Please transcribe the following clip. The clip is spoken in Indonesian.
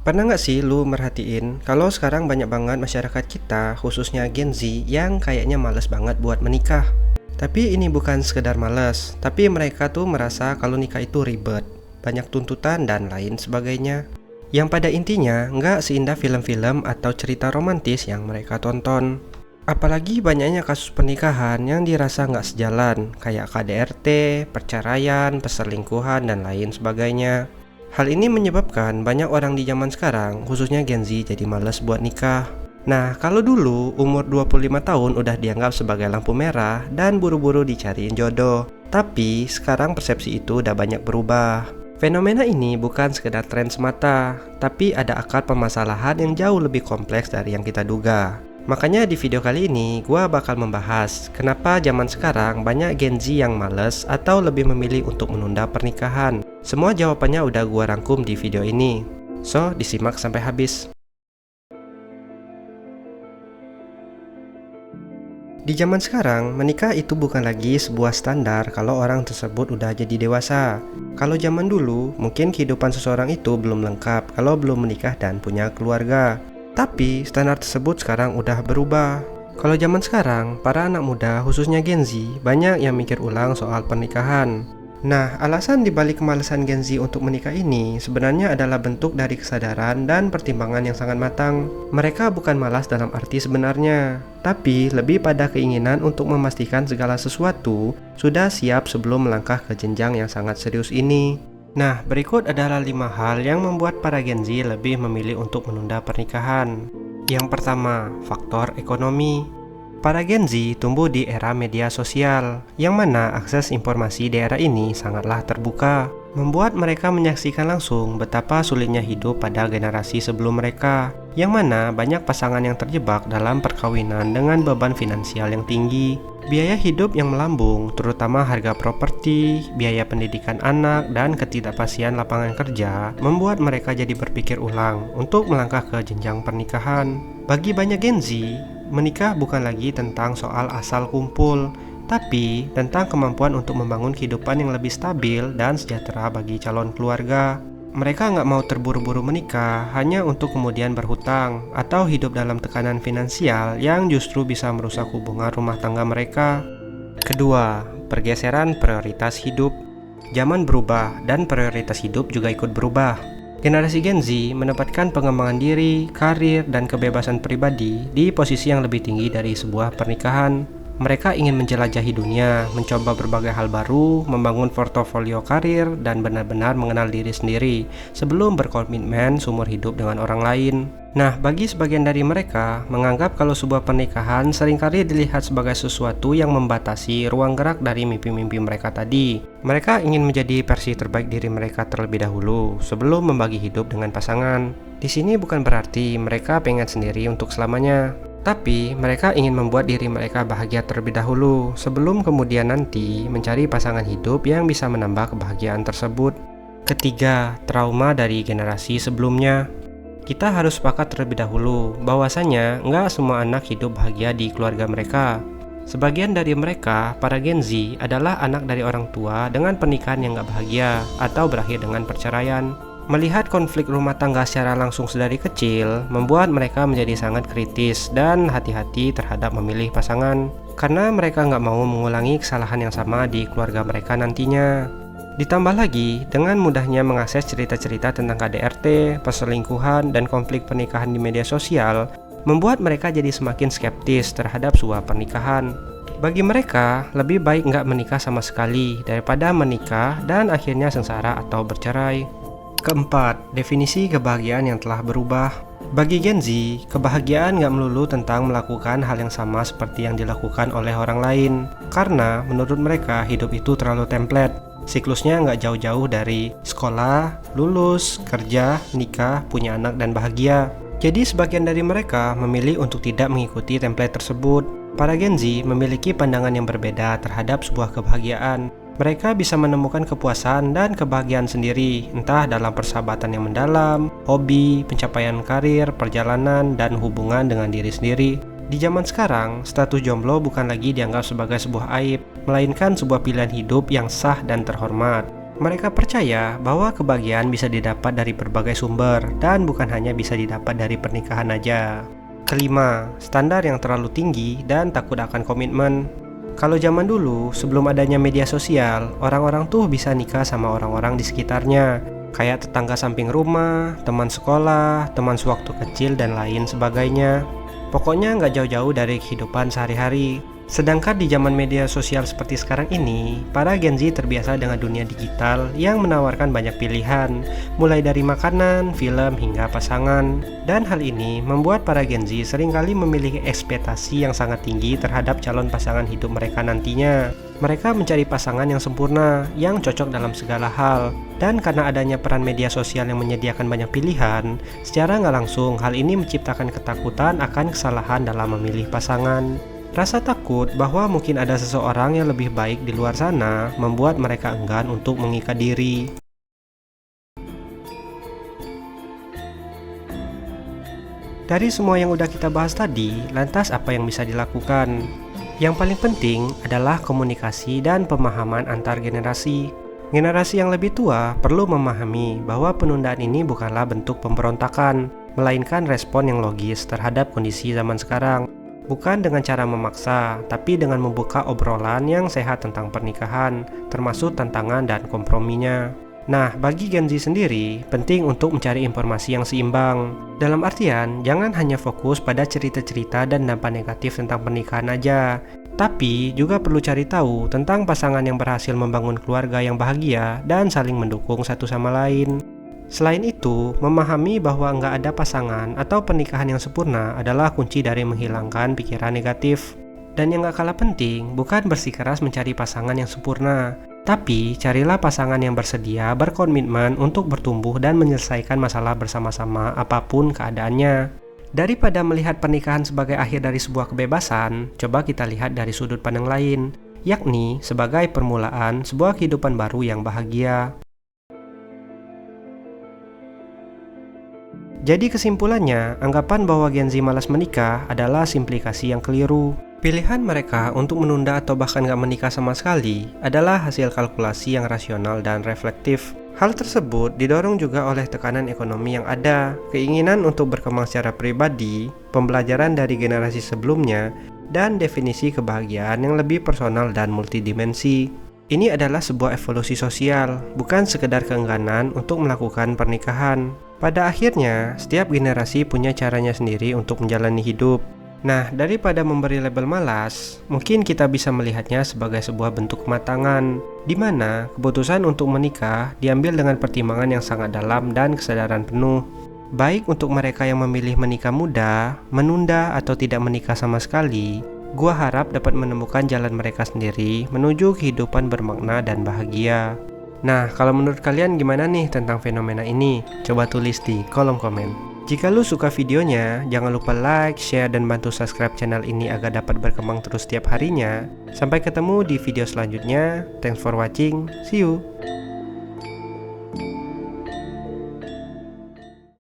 Pernah nggak sih lu merhatiin kalau sekarang banyak banget masyarakat kita, khususnya Gen Z, yang kayaknya males banget buat menikah? Tapi ini bukan sekedar males, tapi mereka tuh merasa kalau nikah itu ribet, banyak tuntutan dan lain sebagainya. Yang pada intinya nggak seindah film-film atau cerita romantis yang mereka tonton. Apalagi banyaknya kasus pernikahan yang dirasa nggak sejalan, kayak KDRT, perceraian, perselingkuhan, dan lain sebagainya. Hal ini menyebabkan banyak orang di zaman sekarang, khususnya Gen Z, jadi males buat nikah. Nah, kalau dulu umur 25 tahun udah dianggap sebagai lampu merah dan buru-buru dicariin jodoh. Tapi sekarang persepsi itu udah banyak berubah. Fenomena ini bukan sekedar tren semata, tapi ada akar permasalahan yang jauh lebih kompleks dari yang kita duga. Makanya di video kali ini gua bakal membahas kenapa zaman sekarang banyak Gen Z yang males atau lebih memilih untuk menunda pernikahan. Semua jawabannya udah gua rangkum di video ini. So, disimak sampai habis. Di zaman sekarang, menikah itu bukan lagi sebuah standar kalau orang tersebut udah jadi dewasa. Kalau zaman dulu, mungkin kehidupan seseorang itu belum lengkap kalau belum menikah dan punya keluarga. Tapi standar tersebut sekarang udah berubah. Kalau zaman sekarang, para anak muda khususnya Gen Z banyak yang mikir ulang soal pernikahan. Nah, alasan dibalik kemalasan Gen Z untuk menikah ini sebenarnya adalah bentuk dari kesadaran dan pertimbangan yang sangat matang. Mereka bukan malas dalam arti sebenarnya, tapi lebih pada keinginan untuk memastikan segala sesuatu sudah siap sebelum melangkah ke jenjang yang sangat serius ini. Nah, berikut adalah 5 hal yang membuat para Gen Z lebih memilih untuk menunda pernikahan. Yang pertama, faktor ekonomi. Para Gen Z tumbuh di era media sosial, yang mana akses informasi di era ini sangatlah terbuka, membuat mereka menyaksikan langsung betapa sulitnya hidup pada generasi sebelum mereka, yang mana banyak pasangan yang terjebak dalam perkawinan dengan beban finansial yang tinggi, biaya hidup yang melambung, terutama harga properti, biaya pendidikan anak, dan ketidakpastian lapangan kerja, membuat mereka jadi berpikir ulang untuk melangkah ke jenjang pernikahan. Bagi banyak Gen Z, menikah bukan lagi tentang soal asal kumpul, tapi tentang kemampuan untuk membangun kehidupan yang lebih stabil dan sejahtera bagi calon keluarga. Mereka nggak mau terburu-buru menikah hanya untuk kemudian berhutang atau hidup dalam tekanan finansial yang justru bisa merusak hubungan rumah tangga mereka. Kedua, pergeseran prioritas hidup. Zaman berubah dan prioritas hidup juga ikut berubah. Generasi Gen Z menempatkan pengembangan diri, karir, dan kebebasan pribadi di posisi yang lebih tinggi dari sebuah pernikahan. Mereka ingin menjelajahi dunia, mencoba berbagai hal baru, membangun portofolio karir, dan benar-benar mengenal diri sendiri sebelum berkomitmen seumur hidup dengan orang lain. Nah, bagi sebagian dari mereka, menganggap kalau sebuah pernikahan seringkali dilihat sebagai sesuatu yang membatasi ruang gerak dari mimpi-mimpi mereka tadi. Mereka ingin menjadi versi terbaik diri mereka terlebih dahulu sebelum membagi hidup dengan pasangan. Di sini bukan berarti mereka pengen sendiri untuk selamanya, tapi mereka ingin membuat diri mereka bahagia terlebih dahulu sebelum kemudian nanti mencari pasangan hidup yang bisa menambah kebahagiaan tersebut. Ketiga, trauma dari generasi sebelumnya. Kita harus sepakat terlebih dahulu bahwasanya nggak semua anak hidup bahagia di keluarga mereka. Sebagian dari mereka, para Gen Z, adalah anak dari orang tua dengan pernikahan yang nggak bahagia atau berakhir dengan perceraian. Melihat konflik rumah tangga secara langsung sedari kecil membuat mereka menjadi sangat kritis dan hati-hati terhadap memilih pasangan, karena mereka nggak mau mengulangi kesalahan yang sama di keluarga mereka nantinya. Ditambah lagi, dengan mudahnya mengakses cerita-cerita tentang KDRT, perselingkuhan, dan konflik pernikahan di media sosial, membuat mereka jadi semakin skeptis terhadap sebuah pernikahan. Bagi mereka, lebih baik nggak menikah sama sekali daripada menikah dan akhirnya sengsara atau bercerai. Keempat, definisi kebahagiaan yang telah berubah. Bagi Gen Z, kebahagiaan nggak melulu tentang melakukan hal yang sama seperti yang dilakukan oleh orang lain, karena menurut mereka hidup itu terlalu template. Siklusnya nggak jauh-jauh dari sekolah, lulus, kerja, nikah, punya anak, dan bahagia. Jadi sebagian dari mereka memilih untuk tidak mengikuti template tersebut. Para Gen Z memiliki pandangan yang berbeda terhadap sebuah kebahagiaan. Mereka bisa menemukan kepuasan dan kebahagiaan sendiri, entah dalam persahabatan yang mendalam, hobi, pencapaian karir, perjalanan, dan hubungan dengan diri sendiri. Di zaman sekarang, status jomblo bukan lagi dianggap sebagai sebuah aib, melainkan sebuah pilihan hidup yang sah dan terhormat. Mereka percaya bahwa kebahagiaan bisa didapat dari berbagai sumber dan bukan hanya bisa didapat dari pernikahan aja. Kelima, standar yang terlalu tinggi dan takut akan komitmen. Kalau zaman dulu, sebelum adanya media sosial, orang-orang tuh bisa nikah sama orang-orang di sekitarnya, kayak tetangga samping rumah, teman sekolah, teman sewaktu kecil, dan lain sebagainya. Pokoknya nggak jauh-jauh dari kehidupan sehari-hari. Sedangkan di zaman media sosial seperti sekarang ini, para Gen Z terbiasa dengan dunia digital yang menawarkan banyak pilihan, mulai dari makanan, film, hingga pasangan. Dan hal ini membuat para Gen Z seringkali memiliki ekspektasi yang sangat tinggi terhadap calon pasangan hidup mereka nantinya. Mereka mencari pasangan yang sempurna, yang cocok dalam segala hal. Dan karena adanya peran media sosial yang menyediakan banyak pilihan, secara nggak langsung hal ini menciptakan ketakutan akan kesalahan dalam memilih pasangan. Rasa takut bahwa mungkin ada seseorang yang lebih baik di luar sana membuat mereka enggan untuk mengikat diri. Dari semua yang udah kita bahas tadi, lantas apa yang bisa dilakukan? Yang paling penting adalah komunikasi dan pemahaman antar generasi. Generasi yang lebih tua perlu memahami bahwa penundaan ini bukanlah bentuk pemberontakan, melainkan respon yang logis terhadap kondisi zaman sekarang. Bukan dengan cara memaksa, tapi dengan membuka obrolan yang sehat tentang pernikahan, termasuk tantangan dan komprominya. Nah, bagi Gen Z sendiri, penting untuk mencari informasi yang seimbang. Dalam artian, jangan hanya fokus pada cerita-cerita dan dampak negatif tentang pernikahan aja, tapi juga perlu cari tahu tentang pasangan yang berhasil membangun keluarga yang bahagia dan saling mendukung satu sama lain. Selain itu, memahami bahwa nggak ada pasangan atau pernikahan yang sempurna adalah kunci dari menghilangkan pikiran negatif. Dan yang nggak kalah penting, bukan bersikeras mencari pasangan yang sempurna, tapi carilah pasangan yang bersedia berkomitmen untuk bertumbuh dan menyelesaikan masalah bersama-sama apapun keadaannya. Daripada melihat pernikahan sebagai akhir dari sebuah kebebasan, coba kita lihat dari sudut pandang lain, yakni sebagai permulaan sebuah kehidupan baru yang bahagia. Jadi kesimpulannya, anggapan bahwa Gen Z malas menikah adalah simplikasi yang keliru. Pilihan mereka untuk menunda atau bahkan gak menikah sama sekali adalah hasil kalkulasi yang rasional dan reflektif. Hal tersebut didorong juga oleh tekanan ekonomi yang ada, keinginan untuk berkembang secara pribadi, pembelajaran dari generasi sebelumnya, dan definisi kebahagiaan yang lebih personal dan multidimensi. Ini adalah sebuah evolusi sosial, bukan sekedar keengganan untuk melakukan pernikahan. Pada akhirnya, setiap generasi punya caranya sendiri untuk menjalani hidup. Nah, daripada memberi label malas, mungkin kita bisa melihatnya sebagai sebuah bentuk kematangan, di mana keputusan untuk menikah diambil dengan pertimbangan yang sangat dalam dan kesadaran penuh. Baik untuk mereka yang memilih menikah muda, menunda atau tidak menikah sama sekali, gua harap dapat menemukan jalan mereka sendiri menuju kehidupan bermakna dan bahagia. Nah, kalau menurut kalian gimana nih tentang fenomena ini? Coba tulis di kolom komen. Jika lu suka videonya, jangan lupa like, share, dan bantu subscribe channel ini agar dapat berkembang terus setiap harinya. Sampai ketemu di video selanjutnya. Thanks for watching. See you.